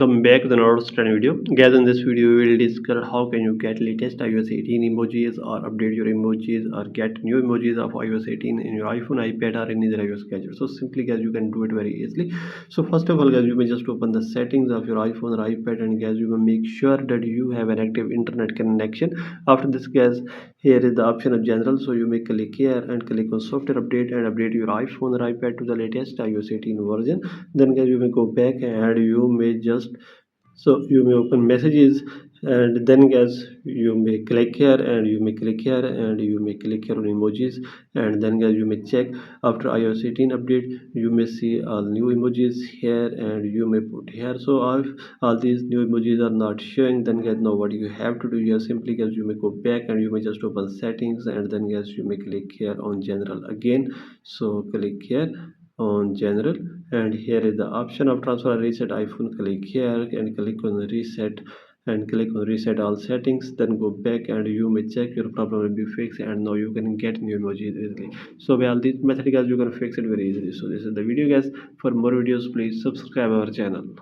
Welcome back with another study video. Guys, in this video, we will discuss how can you get latest iOS 18 emojis or update your emojis or get new emojis of iOS 18 in your iPhone, iPad or any other iOS gadget. So simply, guys, you can do it very easily. So first of all, guys, you may just open the settings of your iPhone or iPad, and guys, you will make sure that you have an active internet connection. After this, guys, here is the option of general. So you may click here and click on software update and update your iPhone or iPad to the latest iOS 18 version. Then guys, you may go back and you may just you may open messages, and then guys, you may click here and you may click here and you may click here on emojis, and then guys, you may check after iOS 18 update. You may see all new emojis here and you may put here. So if all these new emojis are not showing, then guys, now what you have to do here, simply guys, you may go back and you may just open settings, and then guys, you may click here on general again. So click here on general, and here is the option of transfer and reset iPhone. Click here and click on reset and click on reset all settings, then go back and you may check your problem will be fixed, and now you can get new emojis easily. So by all these methods, guys, you can fix it very easily. So this is the video, guys. For more videos, please subscribe our channel.